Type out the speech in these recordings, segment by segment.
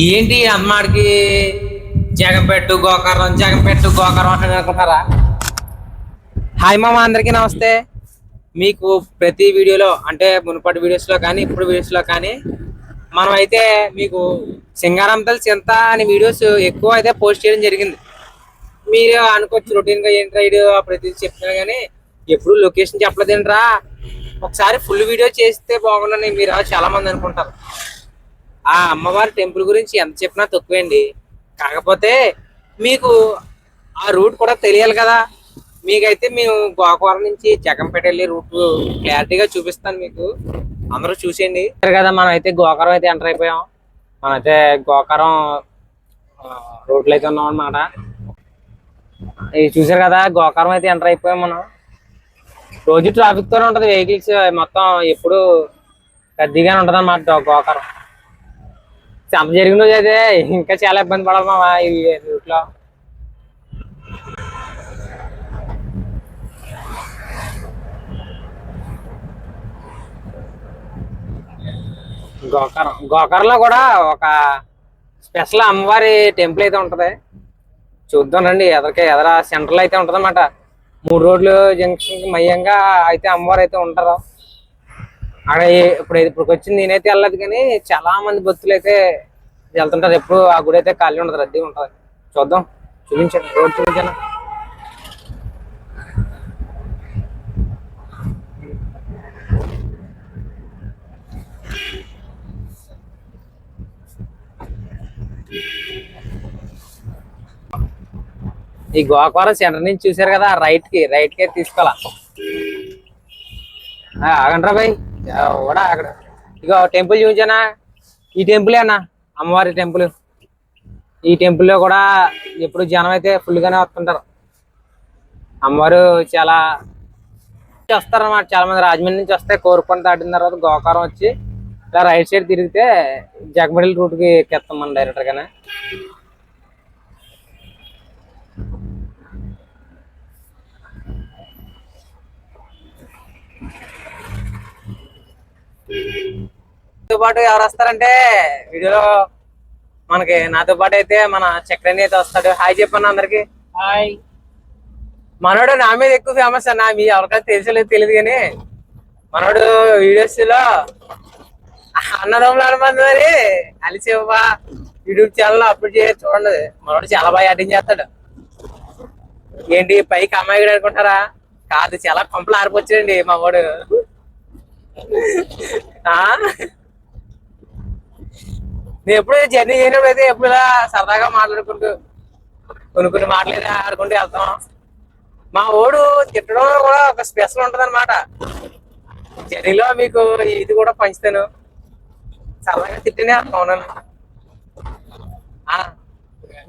ఏంటి అమ్మాడికి జగంపెట్టు గోకరం అని అనుకుంటారా? హాయ్ మామ, అందరికీ నమస్తే. మీకు ప్రతి వీడియోలో అంటే మునుపటి వీడియోస్లో కానీ ఇప్పుడు వీడియోస్లో కానీ మనం అయితే మీకు సింగారం తల్లి చింత అనే వీడియోస్ ఎక్కువ అయితే పోస్ట్ చేయడం జరిగింది. మీరు అనుకోవచ్చు రొటీన్గా ఏంటి వీడియో ప్రతి చెప్తున్నా కానీ ఎప్పుడు లొకేషన్ చెప్పలేదేంట్రా, ఒకసారి ఫుల్ వీడియో చేస్తే బాగుండని మీరు చాలా మంది అనుకుంటారు. ఆ అమ్మవారి టెంపుల్ గురించి ఎంత చెప్పినా తక్కువేండి. కాకపోతే మీకు ఆ రూట్ కూడా తెలియాలి కదా. మీకైతే మేము గోకవరం నుంచి జగంపేట వెళ్ళి రూట్ క్లారిటీగా చూపిస్తాను మీకు. అందరూ చూసేయండి కదా. మనం అయితే గోకరం అయితే ఎంటర్ అయిపోయాం. మనమైతే గోకరం రోడ్లు అయితే ఉన్నాం అనమాట. ఇది చూసారు కదా, గోకరం అయితే ఎంటర్ అయిపోయాం మనం. రోజు ట్రాఫిక్ తోనే ఉంటది, వెహికల్స్ మొత్తం ఎప్పుడు రద్దీగానే ఉంటది అన్నమాట గోకరం. సంత జరిగిన రోజు అయితే ఇంకా చాలా ఇబ్బంది పడాలి మా ఈ రూట్ లో. గోకర్లో కూడా ఒక స్పెషల్ అమ్మవారి టెంపుల్ అయితే ఉంటది. చూద్దాం రండి. ఎదర సెంట్రల్ అయితే ఉంటది అన్నమాట. 3 రోడ్లు జంక్షన్ మయంగా అయితే అమ్మవారు అయితే ఉంటారు అక్కడ. ఇప్పుడు వచ్చింది నేనైతే వెళ్ళదు, కానీ చాలా మంది భక్తులు అయితే వెళ్తుంటారు. ఎప్పుడు ఆ గుడి అయితే ఖాళీ ఉండదు, రద్దీ ఉంటది. చూద్దాం, చూపించండి రోడ్ చూపించాను. ఈ గోకవరం సెంటర్ నుంచి చూసారు కదా, రైట్ కి తీసుకోవాలా. ఆగండ్రా బాయ్ కూడా అక్కడ. ఇగో టెంపుల్ చూపించానా, ఈ టెంపుల్ అన్న అమ్మవారి టెంపుల్. ఈ టెంపుల్ లో కూడా ఎప్పుడు జనం అయితే ఫుల్ గానే వస్తుంటారు. అమ్మవారు చాలా వస్తారన్నమాట. చాలా మంది రాజమండ్రి నుంచి వస్తే కోరుకొని దాటిన తర్వాత గోకవరం వచ్చి ఇలా రైట్ సైడ్ తిరిగితే జగమెడల్ రూట్ కి ఎక్కేస్తాం మనం డైరెక్టర్ గానే. నాతో పాటు ఎవరు వస్తారంటే వీడియోలో మనకి, నాతో పాటు అయితే మన చక్రని అయితే వస్తాడు. హాయ్ చెప్పన్న అందరికి. హాయ్. మనోడు నా మీద ఎక్కువ ఫేమస్ అన్న. మీ ఎవరికైనా తెలియలేదు తెలియదు కానీ మనోడు వీడియోస్ లో అన్నదమ్ములు అనుబంధం అని అలిసేవా యూట్యూబ్ ఛానల్ అప్లోడ్ చేసి చూడండి. మనోడు చాలా బాగా యాక్టింగ్ చేస్తాడు. ఏంటి పైకి అమ్మాయి అనుకుంటారా? కాదు, చాలా కొంపలు ఆరిపోచ్చాడండి మా వాడు. నేను ఎప్పుడు జర్నీ చేయనప్పుడు అయితే ఎప్పుడు ఇలా సరదాగా మాట్లాడుకుంటూ కొన్ని మాటలు ఆడుకుంటూ వెళ్తాం. మా ఓడు తిట్టడం కూడా ఒక స్పెషల్ ఉంటది అనమాట. జర్నీలో మీకు ఇది కూడా పంచుతాను. సరదాగా తిట్టినే అవునాను.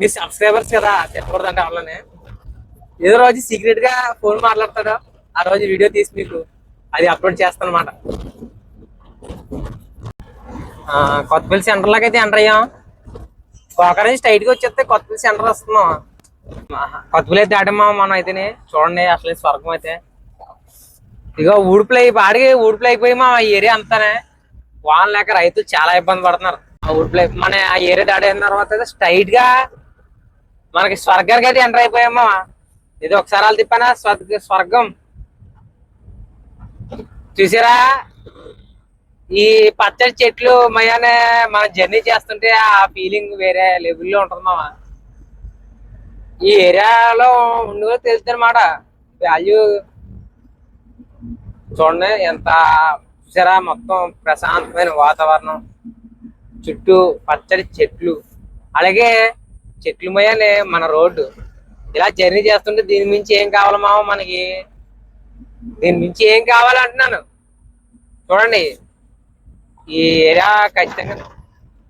మీ సబ్స్క్రైబర్స్ కదా, తిట్టకూడదంటే వాళ్ళనే. ఏదో రోజు సీక్రెట్ గా ఫోన్ మాట్లాడతాడు, ఆ రోజు వీడియో తీసి మీకు అది అప్లోడ్ చేస్తాను అనమాట. కొత్తపల్లి సెంటర్ లాగా అయితే ఎంటర్ అయ్యాం. గోకరం నుంచి స్ట్రైట్ గా వచ్చేస్తే కొత్తపల్లి సెంటర్ వస్తున్నాం. కొత్తపల్లి అయితే దాటమ్మా మనం అయితేనే. చూడండి అసలు స్వర్గం అయితే. ఇక ఊడిపులు అయిపోయి మా ఏరియా అంతానే. వాన లేక రైతులు చాలా ఇబ్బంది పడుతున్నారు. ఆ మన ఆ ఏరియా దాటిన తర్వాత అయితే స్ట్రైట్ గా మనకి స్వర్గానికి అయితే ఎంటర్ అయిపోయామా. ఇది ఒకసారి వాళ్ళు తిప్పానా స్వర్గం చూసారా. ఈ పచ్చడి చెట్లు మయానే మనం జర్నీ చేస్తుంటే ఆ ఫీలింగ్ వేరే లెవెల్లో ఉంటుంది మామ. ఈ ఏరియాలో ఉండి తెలుస్తుంది అనమాట వాల్యూ. చూడండి ఎంత చూసారా, మొత్తం ప్రశాంతమైన వాతావరణం, చుట్టూ పచ్చడి చెట్లు, అలాగే చెట్లు మయానే మన రోడ్డు. ఇలా జర్నీ చేస్తుంటే దీని మించి ఏం కావాలి మామ మనకి? దీని మించి ఏం కావాలంటున్నాను. చూడండి ఈ ఏరియా ఖచ్చితంగా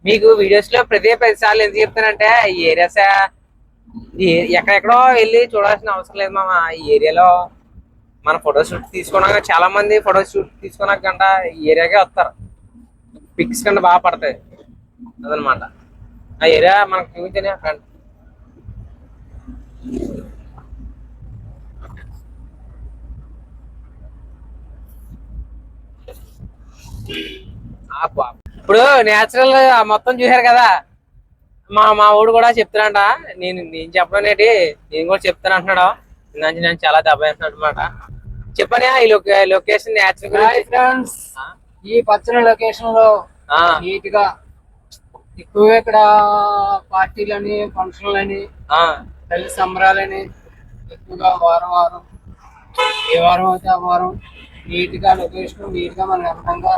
మీకు వీడియోస్ లో ప్రతి 10 సార్లు ఎందుకు చెప్తానంటే, ఈ ఏరియాస్ ఎక్కడెక్కడో వెళ్ళి చూడాల్సిన అవసరం లేదు మామ. ఈ ఏరియాలో మన ఫోటోషూట్ తీసుకున్నాక చాలా మంది ఫోటోషూట్ తీసుకున్నాక గంట ఈ ఏరియాకే వస్తారు. పిక్స్ కంటే బాగా పడతాయి అదనమాట. ఆ ఏరియా మనకు చూపించని అక్కడ ఇప్పుడు నేచురల్ మొత్తం చూసారు కదా. మా ఊడు కూడా చెప్తానంట. నేను చెప్పడం ఏంటి, నేను కూడా చెప్తాను అంటున్నాడు. నేను చాలా దెబ్బ అనమాట. చెప్పని ఈ లొకేషన్ ఫ్రెండ్స్, ఈ పచ్చని లొకేషన్ లో నీట్ గా ఎక్కువగా ఇక్కడ పార్టీలని, ఫంక్షన్లని, తల్లి సంబరాలని ఎక్కువగా వారం వారం ఏ వారం అయితే ఆ వారం నీట్ గా లొకేషన్ నీట్ గా మనకి అందంగా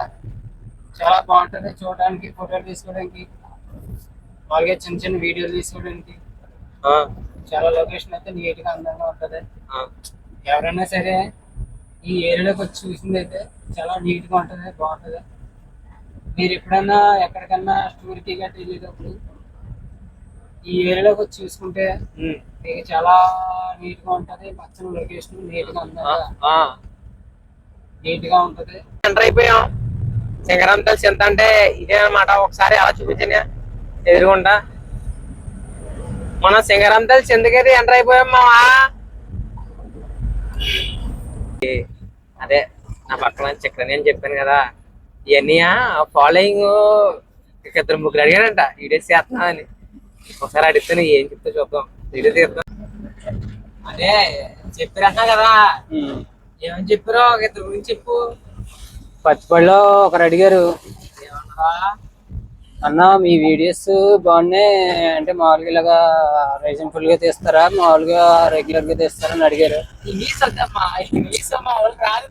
చాలా బాగుంటది చూడడానికి, ఫోటోలు తీసుకోవడానికి, అలాగే చిన్న చిన్న వీడియోలు తీసుకోవడానికి. చాలా లొకేషన్ అయితే నీట్ గా అందంగా ఉంటది. ఎవరైనా సరే ఈ ఏరియాలోకి వచ్చి చూసింది అయితే చాలా నీట్ గా ఉంటది, బాగుంటది. మీరు ఎప్పుడైనా ఎక్కడికన్నా టూర్కి గట్టి వెళ్ళేటప్పుడు ఈ ఏరియాలోకి వచ్చి చూసుకుంటే మీకు చాలా నీట్ గా ఉంటది. పచ్చని లొకేషన్ నీట్ గా అందంగా నీట్ గా ఉంటది. ఎంటర్ అయిపోయాం. సింగరాంతల్ చింత అంటే ఇదే అనమాట. ఒకసారి అలా చూపించండి ఎదురుగుంటా. మనం సింగరాంతల్ చింతకైతే ఎంటర్ అయిపోయాం మావా. అదే నా పక్కన చక్రని అని చెప్పాను కదా, ఇవన్నీ ఫాలోయింగ్ ఇద్దరు ముగ్గురు అడిగానంట వీడియోస్ చేస్తున్నా అని. ఒకసారి అడిగితే ఏం చెప్తా చూద్దాం, వీడియో తీద్దాం. అదే చెప్పారంటున్నా కదా, ఏమని చెప్పారో ఒక ఇద్దరు గురించి చెప్పు. పచ్చిపడిలో ఒకరు అడిగారు, అన్న మీ వీడియోస్ బాగున్నాయి అంటే మామూలుగా ఇలాగా రీజనబుల్ గా తీస్తారా, మామూలుగా రెగ్యులర్ గా తీస్తారా అని అడిగారు.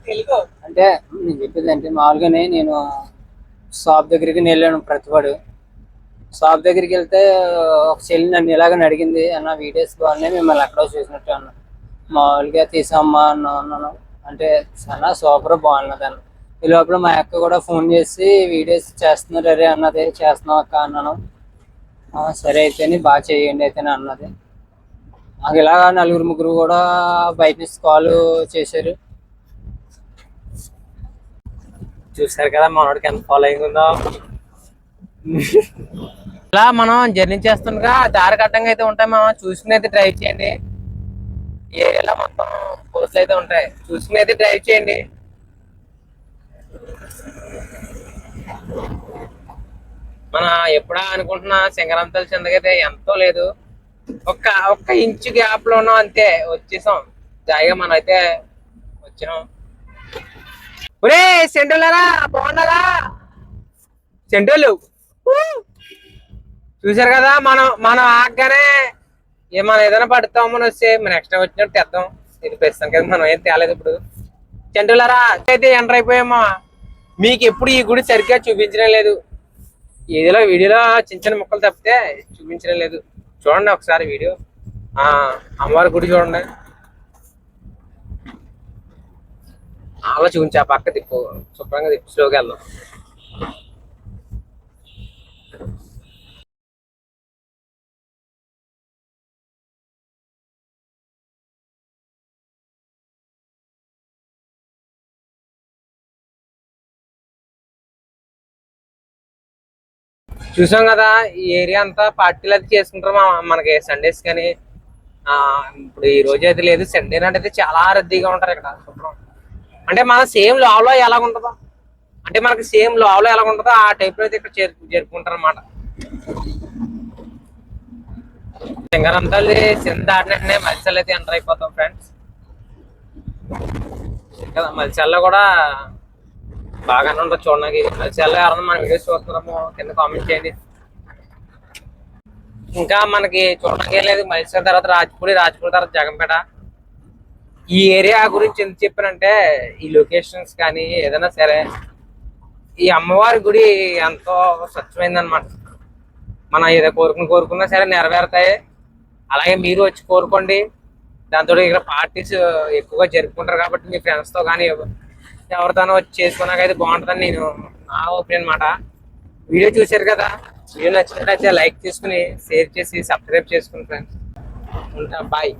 తెలుగు అంటే నేను చెప్పేది అంటే మామూలుగానే నేను షాప్ దగ్గరికి వెళ్ళాను. ప్రతివాడు షాప్ దగ్గరికి వెళ్తే ఒక చెల్లి నన్ను ఇలాగని అడిగింది, అన్న వీడియోస్ బాగున్నాయి మిమ్మల్ని ఎక్కడో చూసినట్టు అన్న. మామూలుగా తీసామ్మా అన్నాను. అంటే చాలా సూపర్ బాగున్నది అన్న. ఈ లోపల మా అక్క కూడా ఫోన్ చేసి వీడియోస్ చేస్తున్నారు అరే అన్నది. చేస్తున్నావు అక్క అన్నాను. సరే అయితేనే బాగా చేయండి అయితేనే అన్నది. నాకు ఇలాగా నలుగురు ముగ్గురు కూడా బయట నుంచి కాల్ చేశారు. చూసారు కదా మనోడికి ఎంత ఫాలోయింగ్ ఉందో. ఇలా మనం జర్నీ చేస్తుండగా దారి కట్టంగా అయితే ఉంటాయి. మనం చూసుకుని అయితే డ్రైవ్ చేయండి. ఏరియాలో మొత్తం పోస్టులు అయితే ఉంటాయి, చూసుకుని అయితే డ్రైవ్ చేయండి. మనం ఎప్పుడా అనుకుంటున్నా సింగరాంతల్ చింతకైతే ఎంతో లేదు, ఒక్క ఇంచు గ్యాప్ లో ఉన్నాం అంతే. వచ్చేసాం జాయిగా మనం అయితే వచ్చినాం. ఒరే సెంటోళ్ళరా బాగున్నారా సెంటోళ్ళు. చూసారు కదా మనం ఆగగానే మనం ఏదైనా పడతామని వస్తే మనం ఎక్స్ట్రా వచ్చినట్టు తెద్దాం. ఇది ప్రస్తుతం కదా మనం ఏం తేలేదు. ఇప్పుడు సెంటోళ్ళరా అయితే ఎంటర్ అయిపోయామా. మీకు ఎప్పుడు ఈ గుడి సరిగ్గా చూపించడం లేదు, ఏదో వీడియోలో చిన్న చిన్న ముక్కలు తప్పితే చూపించడం లేదు. చూడండి ఒకసారి వీడియో. అమ్మవారి గుడి చూడండి, అలా చూపించా పక్క తిప్పు, శుభ్రంగా తిప్పు, స్లోగా వెళ్దాం. చూసాం కదా ఈ ఏరియా అంతా పార్టీలు అయితే చేసుకుంటారు మనకి సండేస్ కానీ. ఇప్పుడు ఈ రోజు అయితే లేదు, సండే నాటి అయితే చాలా రద్దీగా ఉంటారు ఇక్కడ. శుభ్రం అంటే మన సేమ్ లావ్లో ఎలా ఉంటుందో, అంటే మనకి సేమ్ లావ్లో ఎలా ఉంటుందో ఆ టైప్ లో అయితే ఇక్కడ జరుపుకుంటారు అన్నమాట. సింగరాంతల్ చింత దాటినట్టునే మత్స్యాలు అయితే ఎంటర్ అయిపోతాం ఫ్రెండ్స్. కదా మత్స్యాల్లో కూడా బాగానే ఉంటుంది చూడడానికి. మత్స్యాల్లో ఎవరన్నా మన వీడియోస్ చూస్తున్నామో కింద కామెంట్ చేయండి. ఇంకా మనకి చూడడానికి లేదు. మత్స్యాల తర్వాత రాజపూడి తర్వాత జగంపేట. ఈ ఏరియా గురించి ఎందుకు చెప్పానంటే ఈ లొకేషన్స్ కానీ ఏదైనా సరే ఈ అమ్మవారి గుడి ఎంతో స్వచ్ఛమైంది అనమాట. మనం ఏదో కోరుకున్నా సరే నెరవేరుతాయి. అలాగే మీరు వచ్చి కోరుకోండి. దాంతో ఇక్కడ పార్టీస్ ఎక్కువగా జరుపుకుంటారు కాబట్టి మీ ఫ్రెండ్స్తో కానీ ఎవరితోనో వచ్చి చేసుకున్నాకైతే బాగుంటుందని నేను నా ఒపీనియన్ అనమాట. వీడియో చూశారు కదా, వీడియో నచ్చినట్లయితే లైక్ చేసుకుని షేర్ చేసి సబ్స్క్రైబ్ చేసుకుని ఫ్రెండ్స్ ఉంటా. బాయ్.